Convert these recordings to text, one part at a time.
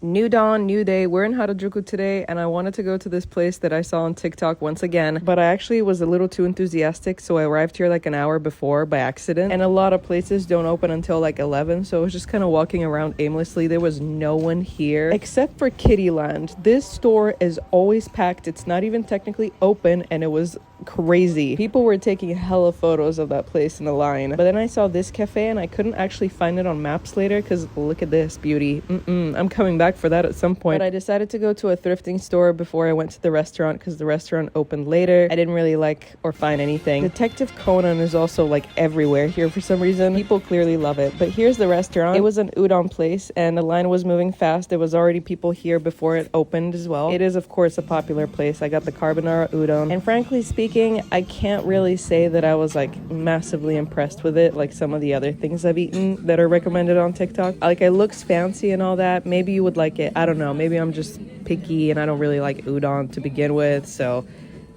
New dawn, new day. We're in Harajuku today, and I wanted to go to this place that I saw on TikTok once again, but I actually was a little too enthusiastic, so I arrived here like an hour before by accident. And a lot of places don't open until like 11, so I was just kind of walking around aimlessly. There was no one here except for Kittyland. This store is always packed. It's not even technically open, and it was crazy. People were taking hella photos of that place in the line. But then I saw this cafe and I couldn't actually find it on maps later because look at this beauty. I'm coming back for that at some point. But I decided to go to a thrifting store before I went to the restaurant because the restaurant opened later. I didn't really like or find anything. Detective Conan is also like everywhere here for some reason. People clearly love it. But here's the restaurant. It was an udon place and the line was moving fast. There was already people here before it opened as well. It is of course a popular place. I got the carbonara udon, and frankly speaking, I can't really say that I was like massively impressed with it like some of the other things I've eaten that are recommended on TikTok. Like, it looks fancy and all that. Maybe you would like it. I don't know. Maybe I'm just picky and I don't really like udon to begin with, so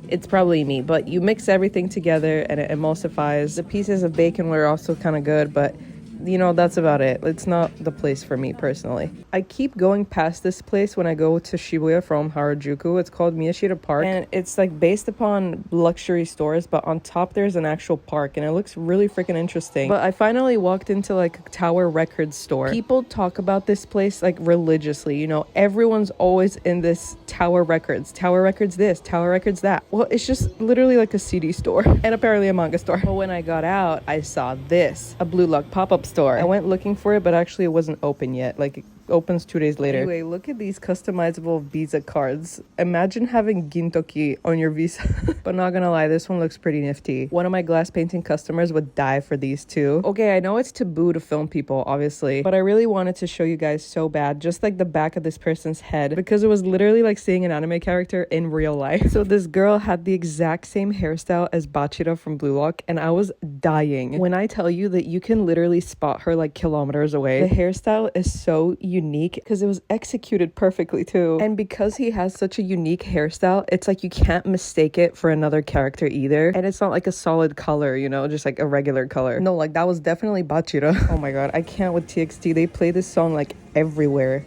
it's probably me. But you mix everything together and it emulsifies. The pieces of bacon were also kind of good, but you know, that's about it. It's not the place for me personally. I keep going past this place when I go to Shibuya from Harajuku. It's called Miyashita Park, and it's like based upon luxury stores, but on top there's an actual park, and it looks really freaking interesting. But I finally walked into like a Tower Records store. People talk about this place like religiously, you know, everyone's always in this Tower Records this, Tower Records that. Well, it's just literally like a CD store and apparently a manga store. But when I got out, I saw this, a Blue Lock pop-up store. I went looking for it, but actually it wasn't open yet. Like, it opens 2 days later. Anyway, look at these customizable Visa cards. Imagine having Gintoki on your Visa. But not gonna lie, this one looks pretty nifty. One of my glass painting customers would die for these two. Okay, I know it's taboo to film people, obviously, but I really wanted to show you guys so bad, just like the back of this person's head, because it was literally like seeing an anime character in real life. So this girl had the exact same hairstyle as Bachira from Blue Lock, and I was dying. When I tell you that you can literally spot her like kilometers away. The hairstyle is so unique because it was executed perfectly too. And because he has such a unique hairstyle, it's like you can't mistake it for another character either. And it's not like a solid color, you know, just like a regular color. No, like that was definitely Bachira. Oh my god, I can't with TXT. They play this song like everywhere.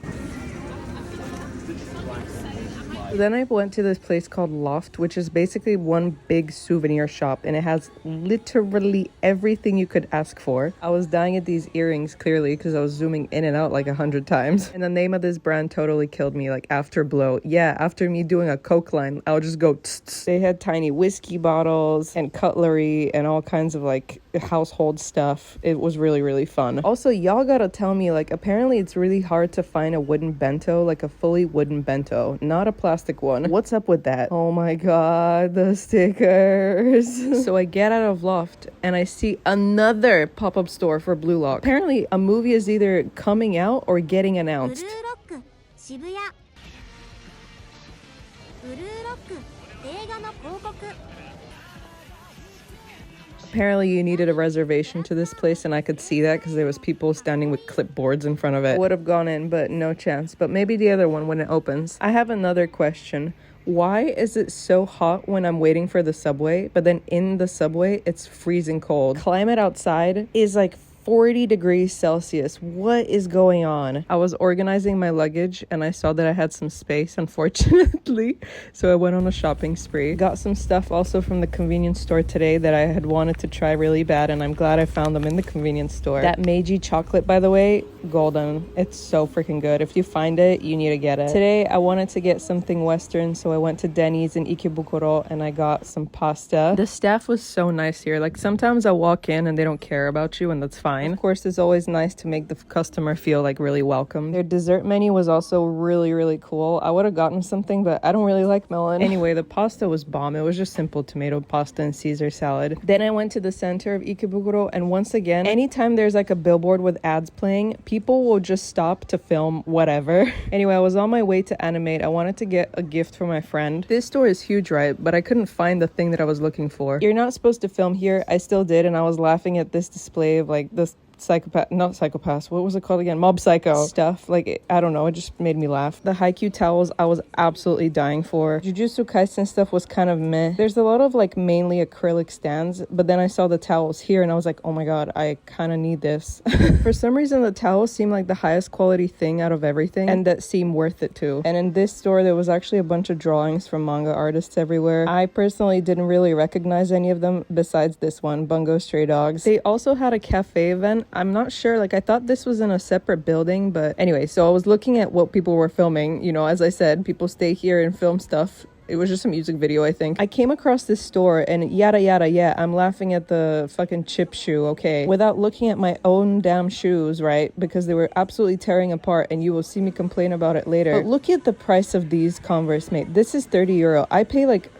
Then I went to this place called Loft, which is basically one big souvenir shop, and it has literally everything you could ask for. I was dying at these earrings, clearly, because I was zooming in and out like 100 times. And the name of this brand totally killed me, like Afterblow. Yeah, after me doing a Coke line, I would just go tss. They had tiny whiskey bottles and cutlery and all kinds of like household stuff. It was really, really fun. Also, y'all gotta tell me, like, apparently it's really hard to find a wooden bento, like a fully wooden bento, not a plastic one. What's up with that? Oh my god, the stickers. So I get out of Loft and I see another pop-up store for Blue Lock. Apparently a movie is either coming out or getting announced. Shibuya. Apparently you needed a reservation to this place, and I could see that because there was people standing with clipboards in front of it. Would have gone in, but no chance. But maybe the other one when it opens. I have another question. Why is it so hot when I'm waiting for the subway, but then in the subway it's freezing cold? Climate outside is like 40 degrees Celsius. What is going on? I was organizing my luggage and I saw that I had some space, unfortunately. So I went on a shopping spree. Got some stuff also from the convenience store today that I had wanted to try really bad, and I'm glad I found them in the convenience store. That Meiji chocolate, by the way, golden. It's so freaking good. If you find it, you need to get it. Today I wanted to get something Western, so I went to Denny's in Ikebukuro and I got some pasta. The staff was so nice here. Like, sometimes I walk in and they don't care about you, and that's fine. Of course, it's always nice to make the customer feel like really welcome. Their dessert menu was also really, really cool. I would have gotten something, but I don't really like melon. Anyway, the pasta was bomb. It was just simple tomato pasta and Caesar salad. Then I went to the center of Ikebukuro, and once again, anytime there's like a billboard with ads playing, people will just stop to film whatever. Anyway, I was on my way to Animate. I wanted to get a gift for my friend. This store is huge, right? But I couldn't find the thing that I was looking for. You're not supposed to film here. I still did, and I was laughing at this display of like this psychopath, not psychopaths, what was it called again? Mob Psycho stuff. Like, I don't know, it just made me laugh. The Haikyuu towels I was absolutely dying for. Jujutsu Kaisen stuff was kind of meh. There's a lot of like mainly acrylic stands, but then I saw the towels here and I was like, oh my god, I kind of need this. For some reason the towels seemed like the highest quality thing out of everything, and that seemed worth it too. And in this store there was actually a bunch of drawings from manga artists everywhere. I personally didn't really recognize any of them besides this one, Bungo Stray Dogs. They also had a cafe event. I'm not sure, like I thought this was in a separate building, but anyway, so I was looking at what people were filming. You know, as I said, people stay here and film stuff. It was just a music video, I think. I came across this store and yada yada, yeah, I'm laughing at the fucking chip shoe, okay? Without looking at my own damn shoes, right? Because they were absolutely tearing apart, and you will see me complain about it later. But look at the price of these Converse, mate. This is 30 euro. I pay like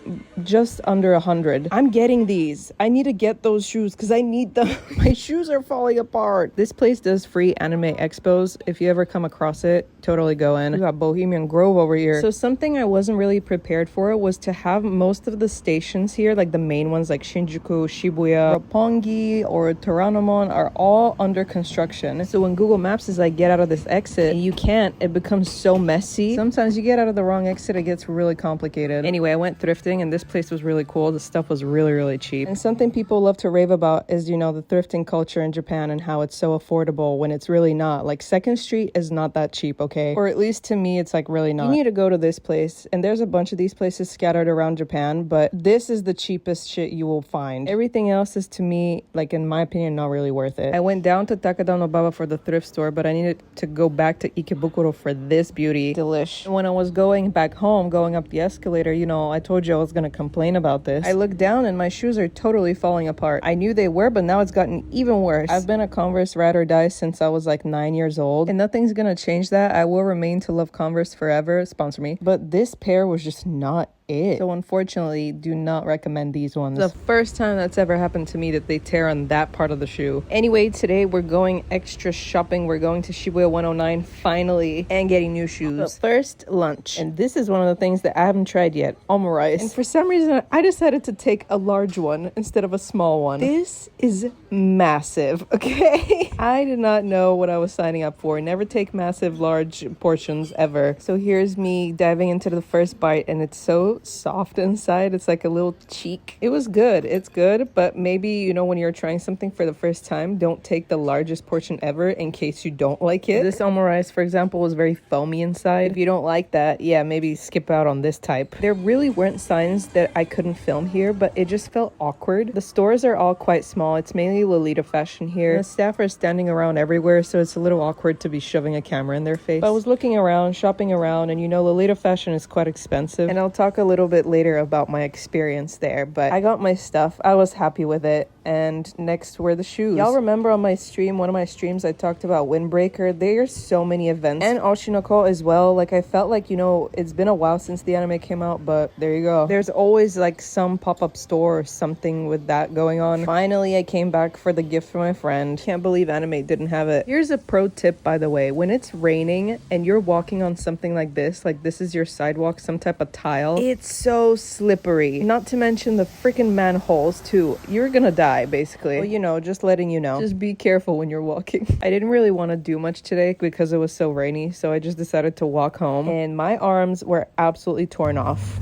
just under 100. I'm getting these. I need to get those shoes because I need them. My shoes are falling apart. This place does free anime expos. If you ever come across it, totally go in. We got Bohemian Grove over here. So something I wasn't really prepared for was to have most of the stations here, like the main ones like Shinjuku, Shibuya, Roppongi, or Toranomon, are all under construction. So when Google Maps is like, get out of this exit, and you can't, it becomes so messy. Sometimes you get out of the wrong exit, it gets really complicated. Anyway, I went thrifting and this place was really cool. The stuff was really, really cheap. And something people love to rave about is, you know, the thrifting culture in Japan and how it's so affordable when it's really not. Like 2nd Street is not that cheap, okay? Or at least to me, it's like really not. You need to go to this place, and there's a bunch of these places scattered around Japan, but this is the cheapest shit you will find. Everything else is, to me, like in my opinion, not really worth it. I went down to Takada for the thrift store, but I needed to go back to Ikebukuro for this beauty. Delish. When I was going back home, going up the escalator, you know, I told you I was gonna complain about this. I looked down and my shoes are totally falling apart. I knew they were, but now it's gotten even worse. I've been a Converse ride or die since I was like 9 years old, and nothing's gonna change that. I will remain to love Converse forever. Sponsor me. But this pair was just not it. So unfortunately, do not recommend these ones. The first time that's ever happened to me that they tear on that part of the shoe. Anyway, today we're going extra shopping. We're going to Shibuya 109 finally and getting new shoes. But first, lunch. And this is one of the things that I haven't tried yet. Omurice. And for some reason, I decided to take a large one instead of a small one. This is massive, okay? I did not know what I was signing up for. Never take massive, large portions ever. So here's me diving into the first bite, and it's so soft inside. It's like a little cheek. It was good. It's good, but maybe, you know, when you're trying something for the first time, don't take the largest portion ever in case you don't like it. This omurice, for example, was very foamy inside. If you don't like that, yeah, maybe skip out on this type. There really weren't signs that I couldn't film here, but it just felt awkward. The stores are all quite small. It's mainly Lolita fashion here. And the staff are standing around everywhere, so it's a little awkward to be shoving a camera in their face. But I was looking around, shopping around, and you know, Lolita fashion is quite expensive, and I'll talk a little bit later about my experience there, but I got my stuff. I was happy with it. And next were the shoes. Y'all remember on my stream, one of my streams, I talked about Windbreaker. There's so many events, and Oshinoko as well. Like, I felt like, you know, it's been a while since the anime came out, but there you go. There's always like some pop-up store or something with that going on. Finally, I came back for the gift for my friend. Can't believe anime didn't have it. Here's a pro tip, by the way. When it's raining and you're walking on something like this is your sidewalk, some type of tile, it's so slippery. Not to mention the freaking manholes too. You're gonna die, basically. Well, you know, just letting you know. Just be careful when you're walking. I didn't really want to do much today because it was so rainy, so I just decided to walk home, and my arms were absolutely torn off.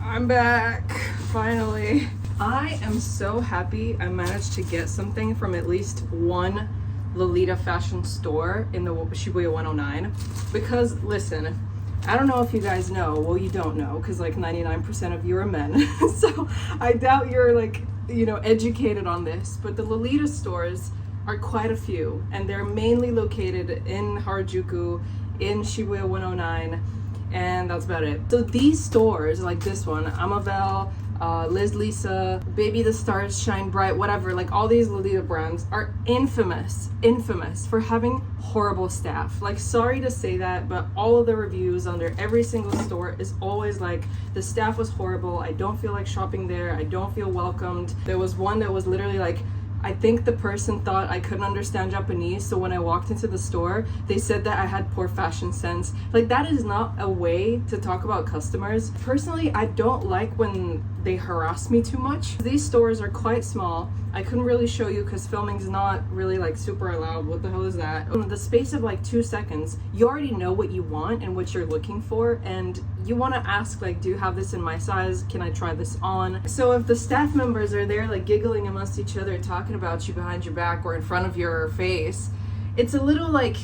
I'm back, finally. I am so happy I managed to get something from at least one Lolita fashion store in the Shibuya 109, because listen, I don't know if you guys know, well, you don't know because like 99% of you are men, so I doubt you're like, you know, educated on this, but the Lolita stores are quite a few, and they're mainly located in Harajuku, in Shibuya 109, and that's about it. So these stores, like this one, Amavel, Liz Lisa, Baby the Stars Shine Bright, whatever, like all these Lolita brands are infamous for having horrible staff. Like, sorry to say that, but all of the reviews under every single store is always like, the staff was horrible, I don't feel like shopping there, I don't feel welcomed. There was one that was literally like, I think the person thought I couldn't understand Japanese, so when I walked into the store, they said that I had poor fashion sense. Like, that is not a way to talk about customers. Personally, I don't like when they harass me too much. These stores are quite small. I couldn't really show you because filming's not really like super allowed. What the hell is that? In the space of like 2 seconds, you already know what you want and what you're looking for, and you want to ask like, do you have this in my size? Can I try this on? So if the staff members are there like giggling amongst each other, talking about you behind your back or in front of your face, it's a little like,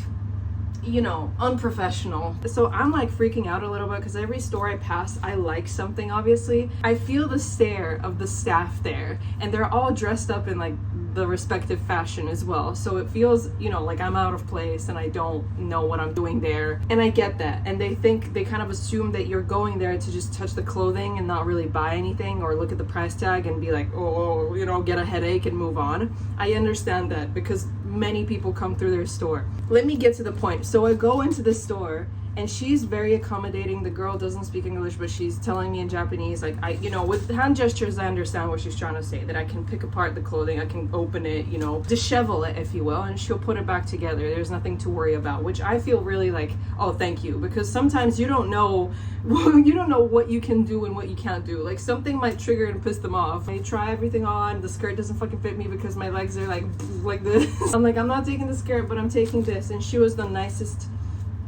you know, unprofessional. So I'm like freaking out a little bit because every store I pass, I like something, obviously. I feel the stare of the staff there, and they're all dressed up in like the respective fashion as well. So it feels, you know, like I'm out of place and I don't know what I'm doing there. And I get that. And they kind of assume that you're going there to just touch the clothing and not really buy anything or look at the price tag and be like, oh, you know, get a headache and move on. I understand that because many people come through their store. Let me get to the point. So I go into the store and she's very accommodating. The girl doesn't speak English, but she's telling me in Japanese, like, I, you know, with hand gestures, I understand what she's trying to say, that I can pick apart the clothing, I can open it, you know, dishevel it, if you will, and she'll put it back together. There's nothing to worry about, which I feel really like, oh, thank you, because sometimes you don't know what you can do and what you can't do. Like, something might trigger and piss them off. I try everything on, the skirt doesn't fucking fit me because my legs are like this. I'm like, I'm not taking the skirt, but I'm taking this. And she was the nicest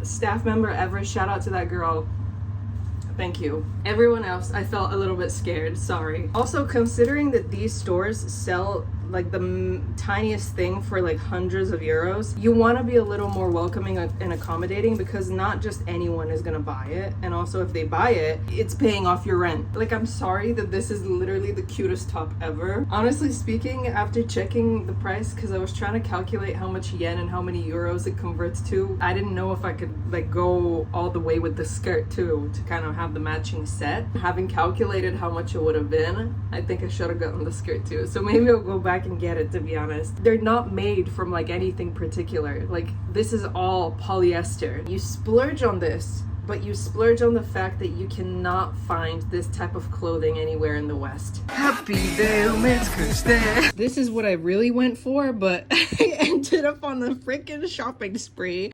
staff member ever. Shout out to that girl. Thank you. Everyone else, I felt a little bit scared. Sorry. Also, considering that these stores sell like the tiniest thing for like hundreds of euros, you want to be a little more welcoming and accommodating, because not just anyone is gonna buy it, and also if they buy it, it's paying off your rent. Like, I'm sorry that this is literally the cutest top ever. Honestly speaking, after checking the price, because I was trying to calculate how much yen and how many euros it converts to, I didn't know if I could like go all the way with the skirt too to kind of have the matching set. Having calculated how much it would have been, I think I should have gotten the skirt too. So maybe I'll go back and get it, to be honest. They're not made from like anything particular. Like, this is all polyester. You splurge on this, but you splurge on the fact that you cannot find this type of clothing anywhere in the West. Happy day, this is what I really went for, but I ended up on the freaking shopping spree.